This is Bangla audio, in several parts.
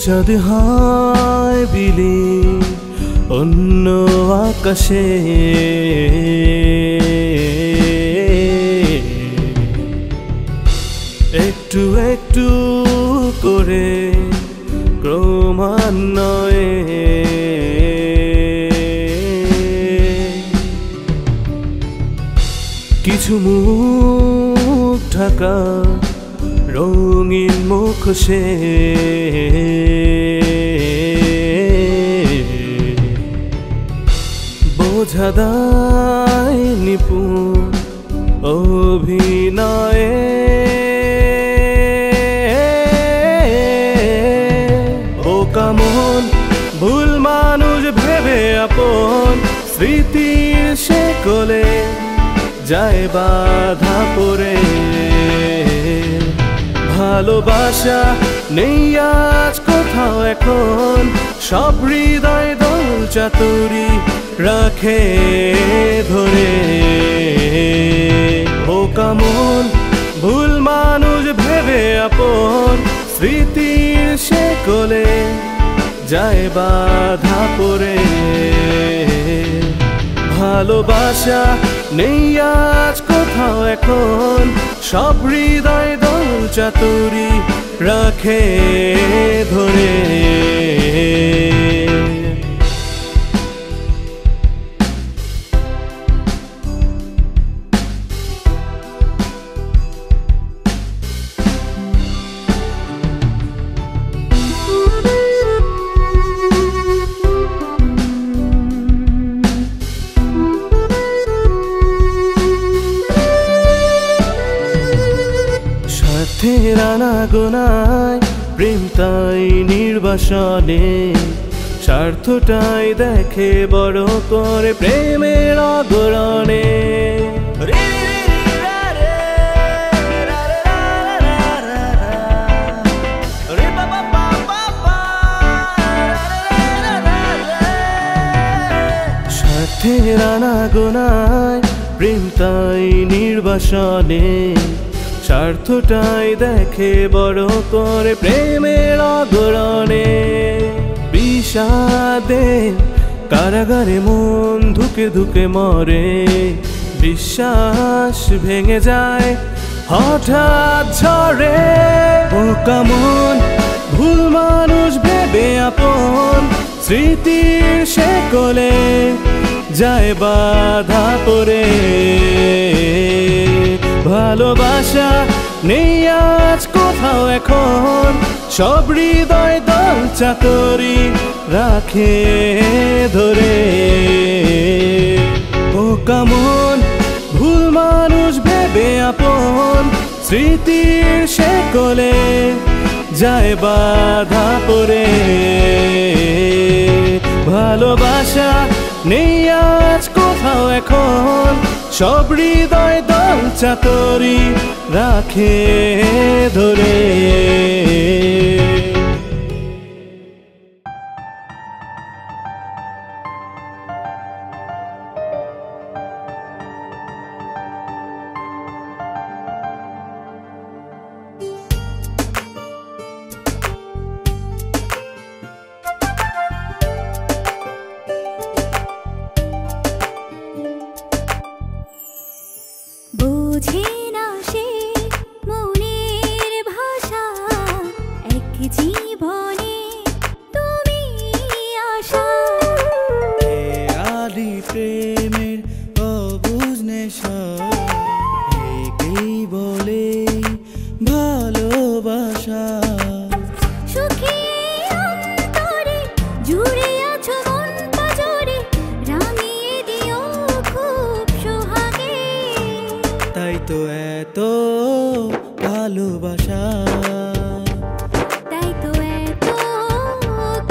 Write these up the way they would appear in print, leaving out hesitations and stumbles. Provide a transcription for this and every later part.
চাঁদ হয় বিলি অন্য আকাশে, একটু একটু করে ক্রমান্বয়ে কিছু মুখ ঢাকা রঙিন মুখোশে বোঝা দায় নিপুণ অভিনয়ে, বোকা মন ভুল মানুষ ভেবে আপন স্মৃতির শেকলে যায় বাধা পড়ে। ভালোবাসা নেই আজ কোথাও এখন, সব হৃদয় দোল চাতুরি রাখে ধরে। বোকা মন ভুল মানুষ ভেবে আপন স্মৃতির শেকলে যায় বাধা পড়ে। ভালোবাসা নেই আজ কোথাও এখন, সব হৃদয় দোল চাতুরি রাখে ধরে। স্বার্থের আনাগোনায় প্রেম তাই নির্বাসনে, স্বার্থটাই দেখে বড় করে প্রেমের অগরণে। স্বার্থের আনাগোনায় প্রেম তাই নির্বাসনে, স্বার্থটাই দেখে বড় করে প্রেমের অগরণে। বিষাদে কারাগারে মন ধুকে ধুকে মরে, বিশ্বাস ভেঙে যায় হঠাৎ ঝড়ে। বোকা মন ভুল মানুষ ভেবে আপন স্মৃতির শেকলে যায় বাধা পড়ে। ভালোবাসা নেই আজ কোথাও এখন, সব হৃদয় দল চাকরি রাখে ধরে। বোকা মন ভুল মানুষ ভেবে আপন স্মৃতির শেকলে যায় বাধা পড়ে। ভালোবাসা নেই আজ কোথাও এখন, সব হৃদয় দল চাকরি রাখে ধরে। বুঝি না সে মনের ভাষা, এক জীবনে তুমি আশা। আদি প্রেমের অবুঝ নেশা, একেই বলে ভালোবাসা। সুখী অন্তরে জুড়ে আছো মন পাজরে, রাঙিয়ে দিও খুব সোহাগে। তাই তো এত ভালোবাসা, তাই তো এত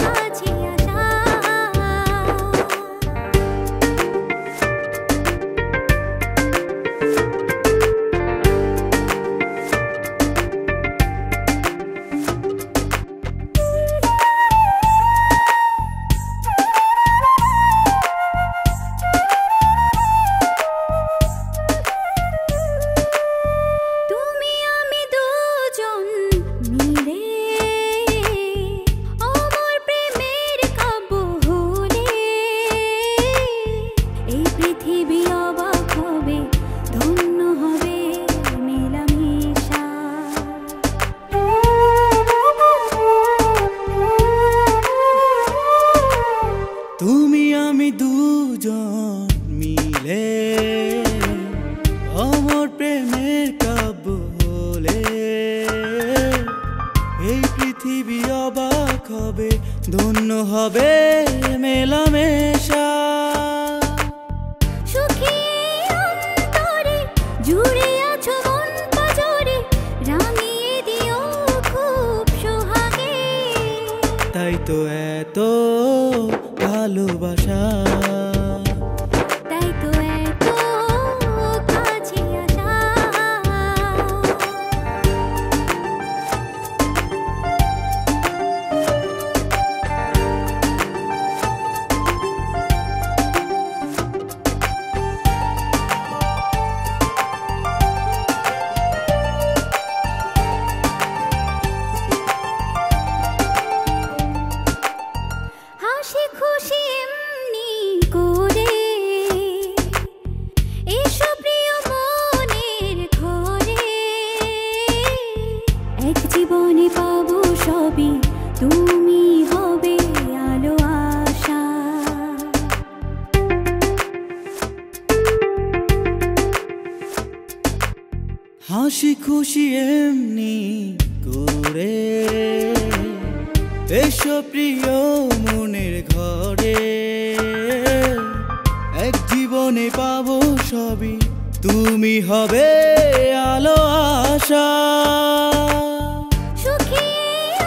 কাছে আসা। তুমি আমি দুজন হবে মেলামেশা। সুখী অন্তরে জুড়ে আছো মন পাজরে, রাঙিয়ে দিও খুব সোহাগে। তাই তো এত ভালোবাসা, তাই তো এত কাছে আসা। হাসি খুশি এমনি করে এসো প্রিয় মনের ঘরে, এক জীবনে পাবো সবই, তুমি হবে আলো আশা। হাসি খুশি এমনি করে এসো প্রিয় মনের ঘরে, এক জীবনে পাবো সবই, তুমি হবে আলো আশা। সুখী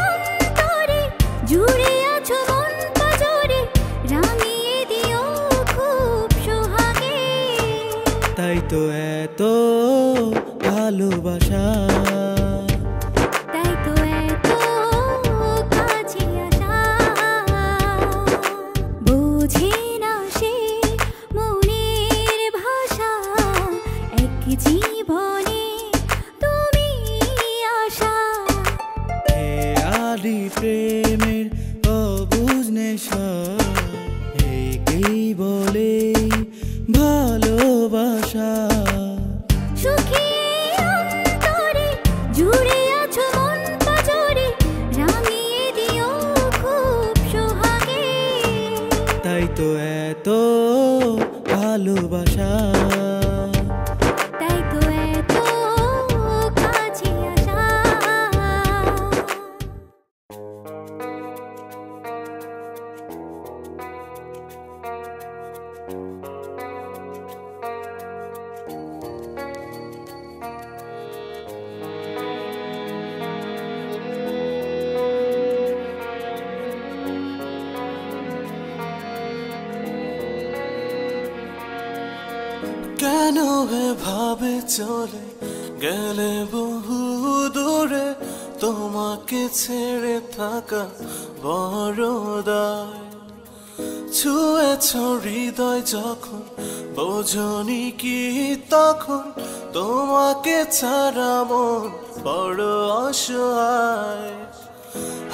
অন্তরে জুড়ে আছো মন পাজরে, রাঙিয়ে দিও খুব সোহাগে। তাই তো এত ভালোবাসা, তাই তো এত কাছে আসা। বোঝে না সে মনের ভাষা, এক জীবনে তুমি আশা। হেয়ালি প্রেমের অবুঝ নেশা, একেই বলে ভালোবাসা। সুখী অন্তরে জুড়ে আছো মন পাজরে, রাঙিয়ে দিও খুব সোহাগে। তাই তো এত ভালোবাসা, তাই তো এত কাছে আসা। কেন এভাবে চলে গেলে বহু দূরে, তোমাকে ছেড়ে থাকা বড় দায়। ছুঁয়েছ হৃদয় যখন বোঝনি কি তখন, তোমাকে ছাড়া মন বড় অসহায়।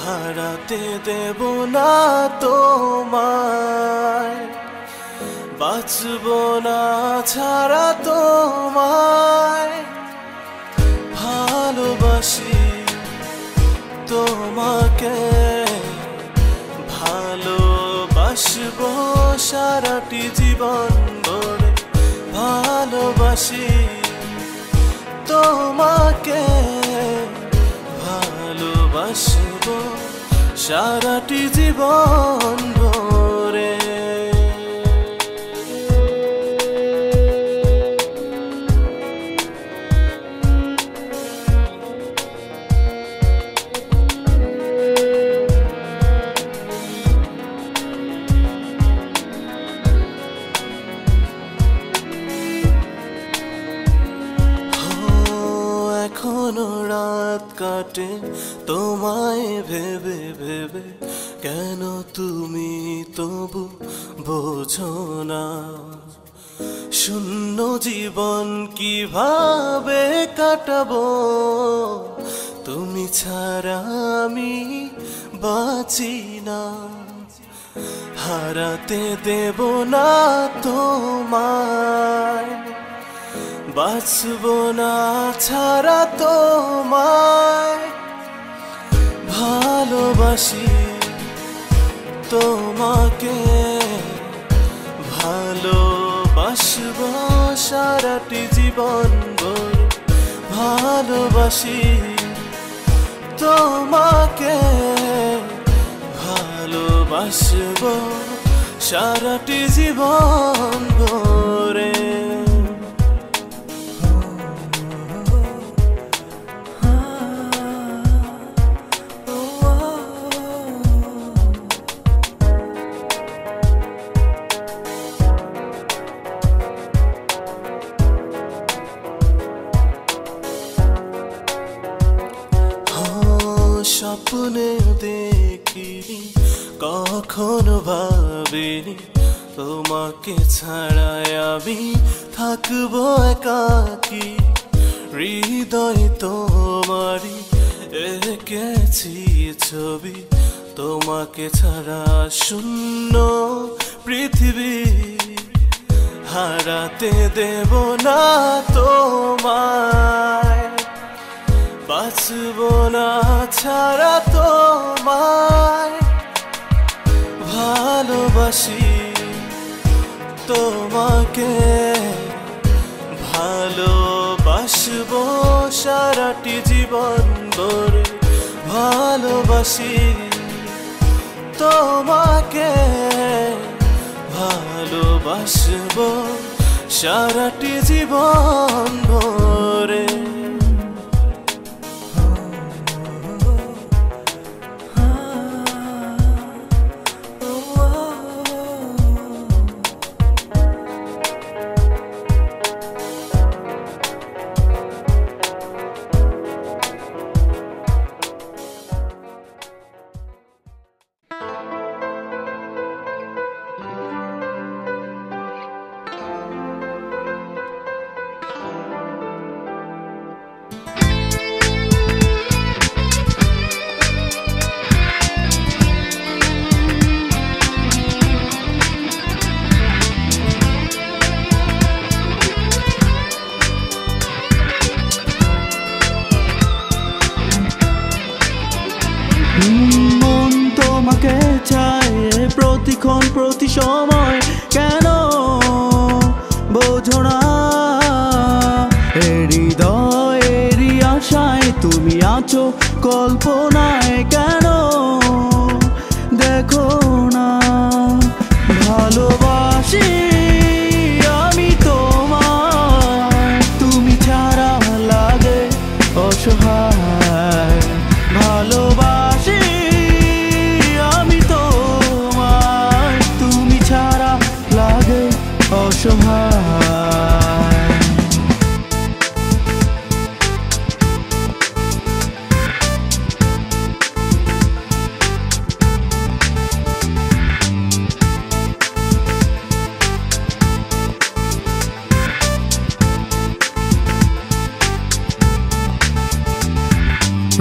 হারাতে দেব না তোমায়, বাঁচব না ছাড়া তোমায়। ভালোবাসি তোমাকে, ভালোবাসব সারাটি জীবন ধরে। ভালোবাসি তোমাকে, ভালোবাসব সারাটি জীবন ধরে। এখনো রাত কাটে তোমায় ভেবে ভেবে, কেন তুমি তবু বোঝো না? শূন্য জীবন কিভাবে কাটাবো, তুমি ছাড়া আমি বাঁচি না। হারাতে দেব না তোমায়, বাঁচব না ছাড়া তোমায়। ভালোবাসি তোমাকে, ভালোবাসব সারাটি জীবন ভরে। ভালোবাসি তোমাকে, ভালো ভালোবাসবো সারাটি জীবন ভরে। স্বপ্নে দেখিনি কখনো ভাবিনি তোমাকে ছাড়াই আমি থাকবো একাকী। হৃদয় তোমারই এঁকেছি ছবি, তোমাকে ছাড়া শূন্য পৃথিবী। হারাতে দেব না তোমায়, বাঁচবো না ছাড়া তোমায়। ভালোবাসি তোমাকে, ভালোবাসবো সারাটি জীবন ভরে। ভালোবাসি তোমাকে, ভালোবাসবো সারাটি জীবন ভরে। মন তোমাকে চায় প্রতিক্ষণ প্রতি সময়, কেন বোঝো না? হৃদয়েরই আশায় তুমি আছো কল্পনায়, কেন দেখো না? ভালোবাসি আমি তোমায়, তুমি ছাড়া লাগে অসহায়। ভালোবাসি আমি তোমায়, তুমি ছাড়া লাগে অসহায়।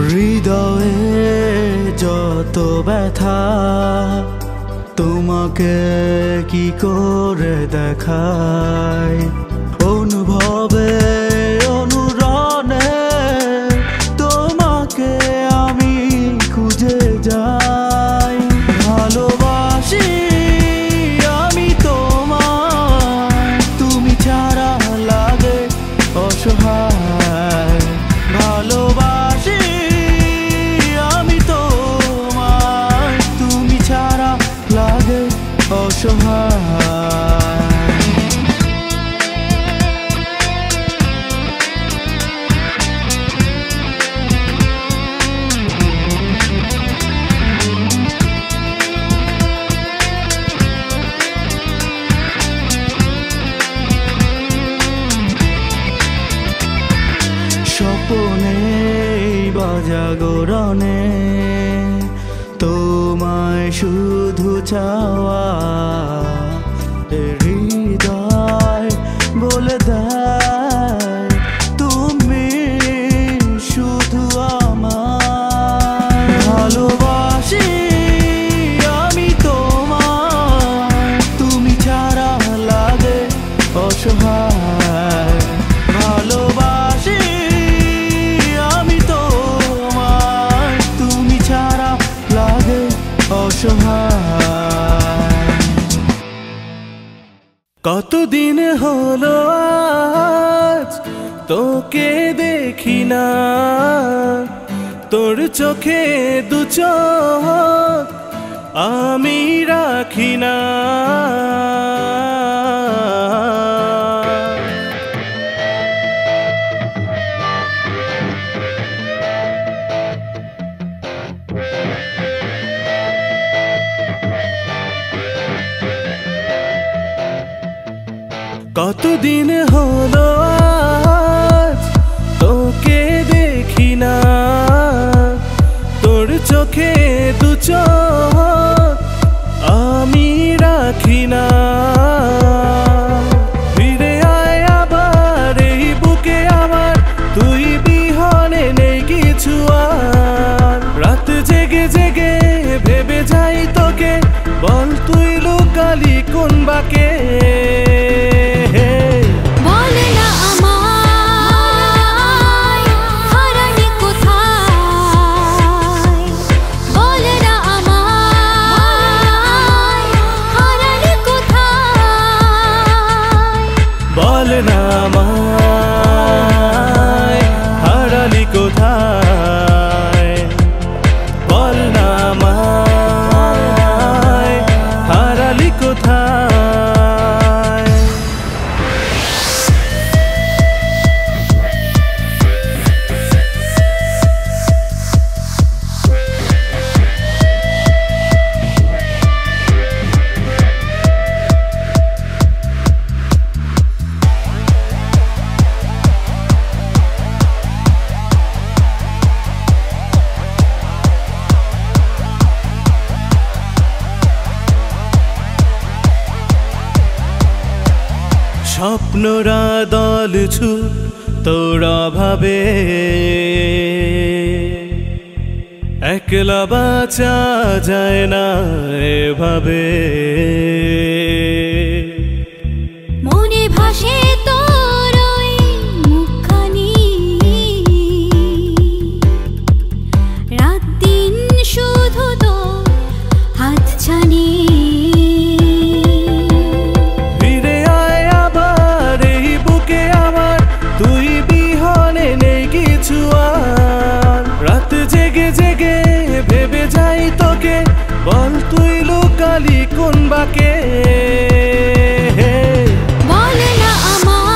হৃদয়ে যত ব্যথা তোমাকে কি করে দেখায়? অনুভবে অনুরণে তোমাকে আমি খুঁজে যাই। ভালোবাসি আমি তোমায়, তুমি ছাড়া লাগে অসহায়। ভালোবাসি আমি তোমায়, তুমি ছাড়া লাগে অসহায়। স্বপ্নে বা জাগরণে তোমায় শুধু চাওয়া, হৃদয় বলে দেয় তুমি শুধু আমার। ভালোবাসি আমি তোমায়, তুমি ছাড়া লাগে অসহায়। ভালোবাসি আমি তোমায়, তুমি ছাড়া লাগে অসহায়। কতদিন হলো আজ তোকে দেখি না, তোর চোখে দু চোখ আমি রাখি না। কতদিন হলো আজ তোকে দেখি না, তোর চোখে দু চোখ আমি রাখি না। ফিরে আয় আবার এই বুকে আমার, তুই বিহনে নেই কিছু আর। রাত জেগে জেগে ভেবে যাই তোকে, বল তুই লুকালি কোন বাকে। বল না আমায় হারালি কোথায়, বল না আমায় হারালি কোথায়। স্বপ্নরা দল ছুট তোরা ভাবে, একলা বাঁচা যায় না এভাবে। মনে ভাসে তোর ওই মুখখানি, রাত দিন শুধু তোর হাতছানি। তুই বিহনে নেই কিছু আর। রাত জেগে জেগে ভেবে যাই তোকে, বল তুই লুকালি কোন বাকে। বল না আমায়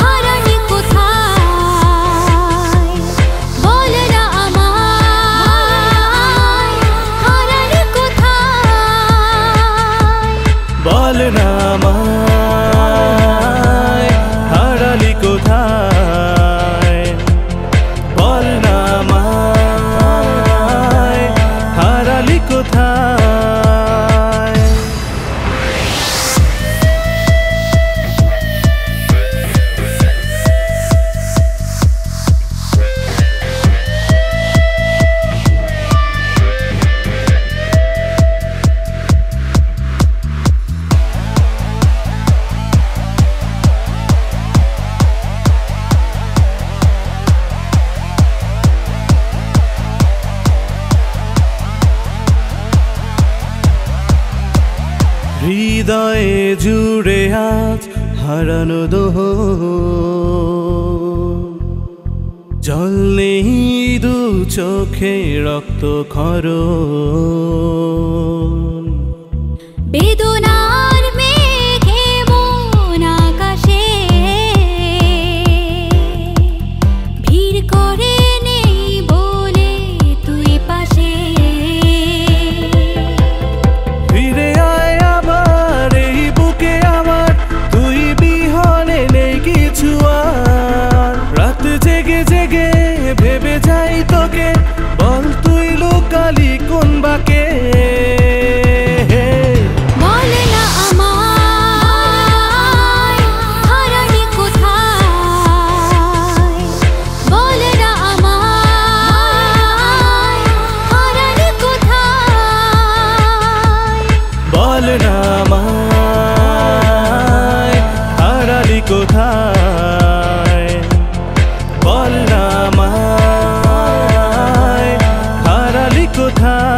হারালি কোথায়, বল না আমায় হারালি কোথায়। বল না আমায় হারালি কোথায়, বল না আমায় হারালি কোথায়। হৃদয়ে জুড়ে আজ হারানো দোহ, জল নেই দু চোখে রক্ত ক্ষরণ। বেদনার মেঘে মন আকাশে ভিড় করে নেই বলে তুই পাশে। ফিরে আয় আবার এই বুকে আমার, তুই বিহনে নেই কিছু আর। রাত জেগে জেগে ভেবে যাই তোকে, বল তুই লুকালি কোন বাকে। বল না আমায় হারালি কোথায়, বল না আমায় হারালি কোথায়। বল না আমায় হারালি কোথায়, বল না আমায় হারালি কোথায়।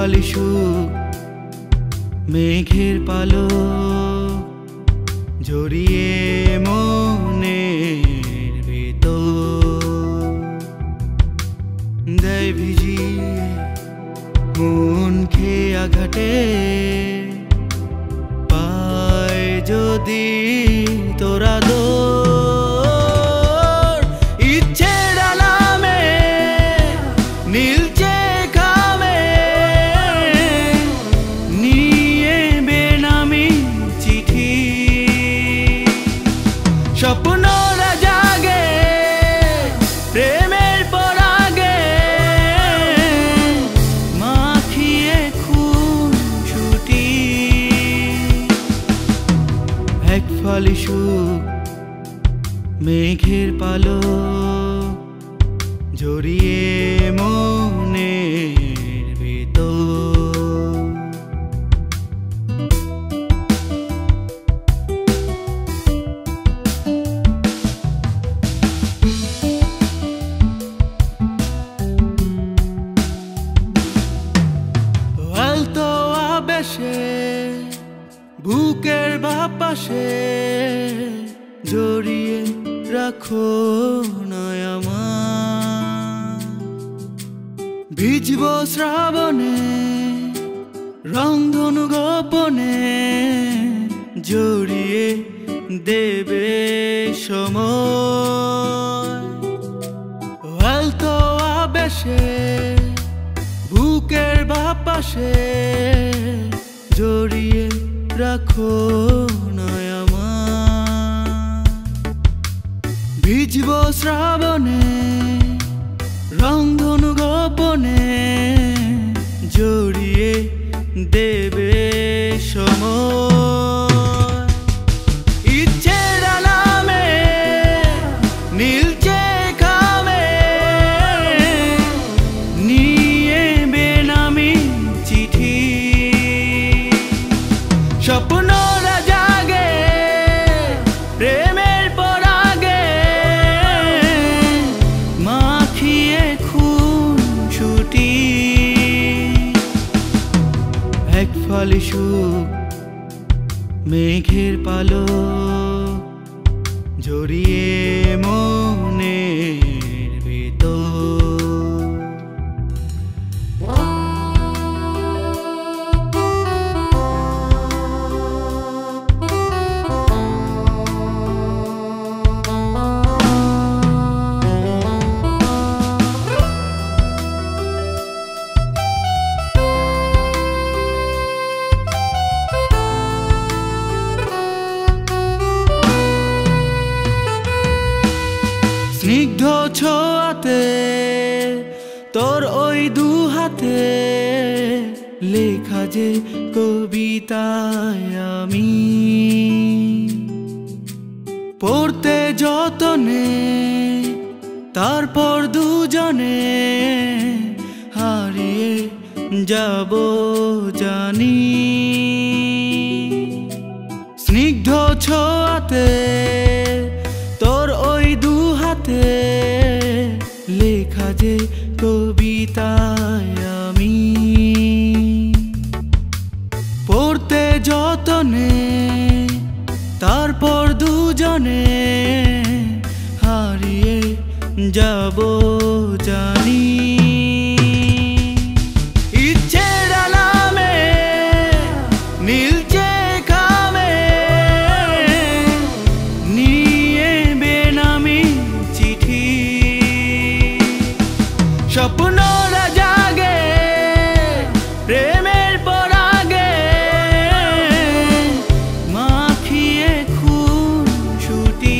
ফালি সুখ মেঘের পালক জড়িয়ে মনের ভিতর দেয় ভিজিয়ে মন খেয়ে আঘাটে পায় যদি তোরা দৌড় ইচ্ছের আলামে নীলচে খামে নিয়ে বেনামি চিঠি স্বপ্নরা জাগে প্রেমের পরাগে মাখিয়ে খুন ছুটি এক ফালি সুখ মেঘের পালক জড়িয়ে মনের ভিতর আলতো আবেশে বুকের বাপাশে জড়িয়ে রাখো নয় আমার ভিজব শ্রাবণে রংধনু গোপনে জড়িয়ে দেবে সময় আলতো আবেশে বুকের বাপাশে জড়িয়ে রাখো নয় আমার ভিজব শ্রাবণে রংধনু গোপনে জড়িয়ে দেবে সময় ইচ্ছের আলামে নীলচে খামে নিয়ে বেনামি চিঠি স্বপ্নরা জাগে প্রেমের পরাগে মাখিয়ে খুন ছুটি এক ফালি সুখ মেঘের পালক জড়িয়ে মনের ভিতর স্নিগ্ধ ছোঁয়াতে তোর ওই দু হাতে লেখা যে কবিতায় আমি পড়তে যতনে তারপর দুজনে হারিয়ে যাব জানি স্নিগ্ধ ছোঁয়াতে তোর ওই দু হাতে লেখা যে কবিতায় আমি পড়তে যতনে তারপর দুজনে হারিয়ে যাব জানি ইচ্ছের আলামে নীলচে খামে নিয়ে বেনামি চিঠি স্বপ্নরা জাগে প্রেমের পরাগে মাখিয়ে খুন ছুটি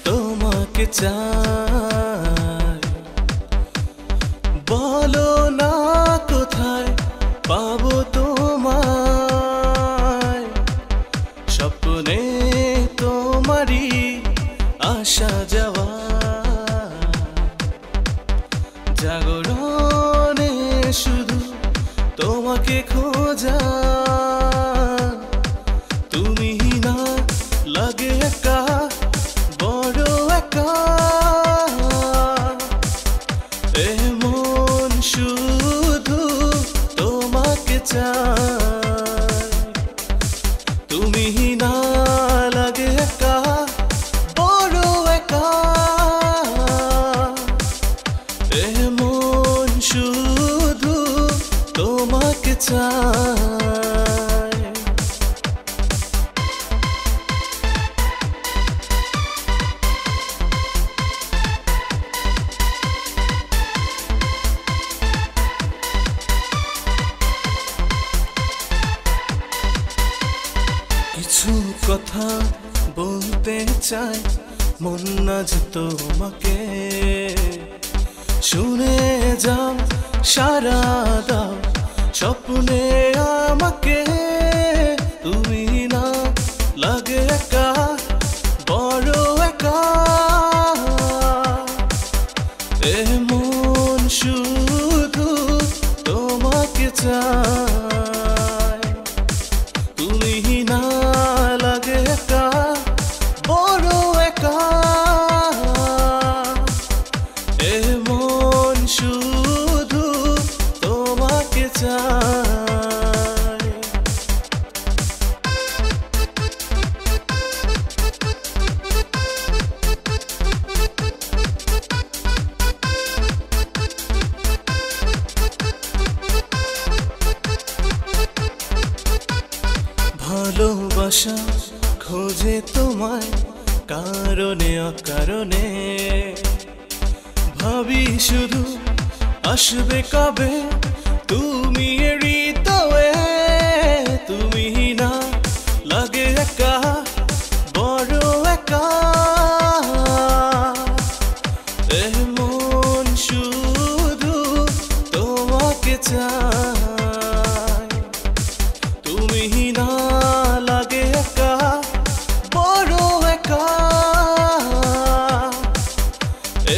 তোমাকে চাই বলো না কোথায় পাবো তোমায় আসা যাওয়া জাগরণে শুধু তোমাকে খোঁজা তুমি না লাগে একা বড় একা এমন শুধু তোমাকে চাই তুমি না লাগে একা বড় একা এমন শুধু তোমাকে চাই কিছু কথা বলতে চাই মন আজ তোমাকে শুনে যাও সারা দাও স্বপ্নে আমাকে তুমি না লাগে একা বড় একা এমন শুধু তোমাকে চাই তুমি না লাগে একা বড় একা এমন শুধু তোমাকে চাই ভালোবাসা খোঁজে তোমায় কারণে অকারণে ভাবি শুধু আসবে কবে তুমি হৃদয়ে তুমি না লাগে একা বড় একা এমন শুধু তোমাকে চাই তুমি না লাগে একা বড় একা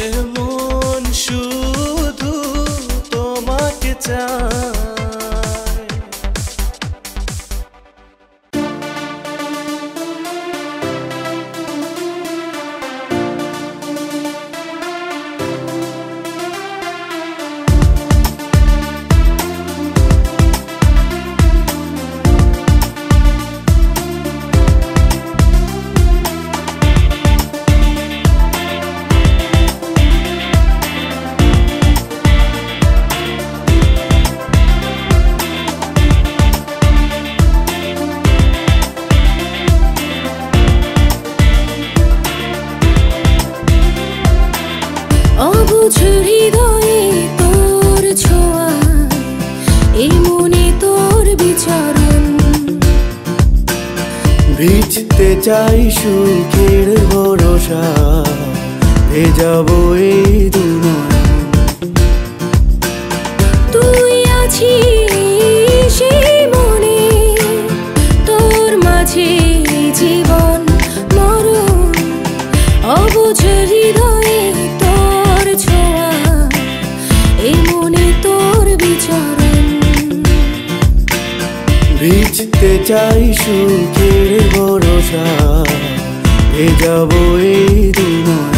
এমন শুধু তোমাকে চাই অবুঝ হৃদয়ে তোর ছোঁয়া এই মনে তোর বিচরণ ভিজতে চাই সুখের ভরসা ভেজাবো এই দুনয়ন তুই আছিস সেই মনে তোর মাঝে জীবন মরণ অবুঝ হৃদয়ে তোর ছোঁয়া এই মনে তোর বিচরণ ভিজতে চাই সুখের ভরসা ভেজাবো এই দুনয়ন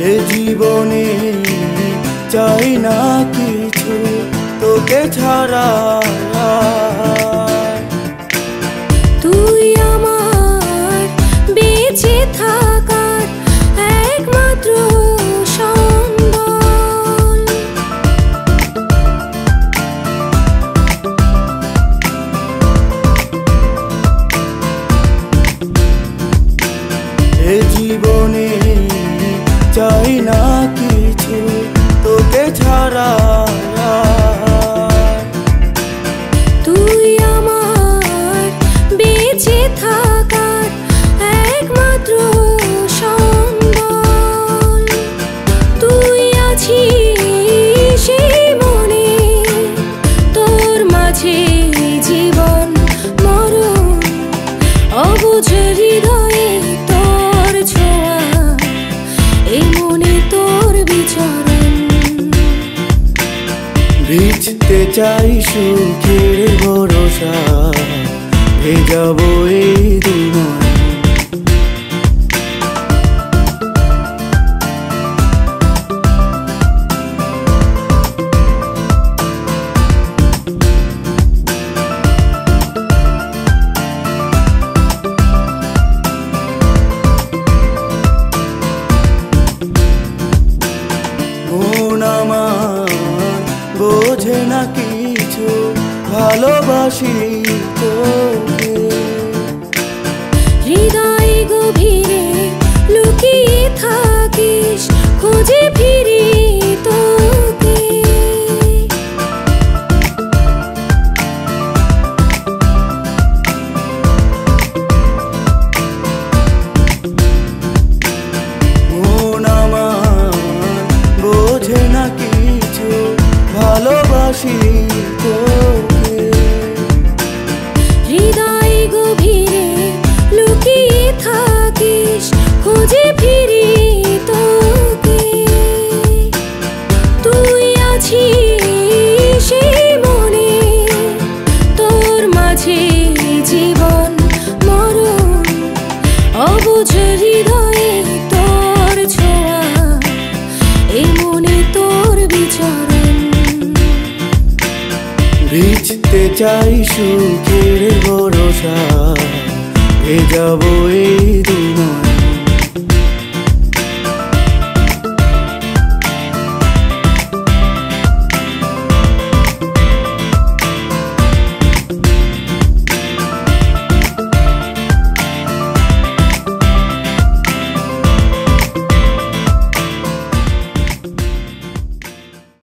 এ জীবনে চাই না কিছু তোকে ছাড়া চাই সুখের ভরসা, ভেজাবো এই দুই নয়ন। মন আমার বোঝে না কিছু, ভালোবাসি তোকে। হৃদয় গভীরে লুকিয়ে থাকিস, খুঁজে ফিরি তোকে। মন আমার বোঝে না কিছু, ভালোবাসি তোকে। হৃদয় গভীরে লুকিয়ে থাকিস, খুঁজে ফিরি তোকে। তুই আছিস সেই মনে, তোর মাঝে জীবন মরণ। অবুঝ হৃদয়ে তোর ছোঁয়া, এই মনে তোর বিচরণ। ভিজতে চাই সুখের ভরসা, ভেজাবো এই দুই নয়ন।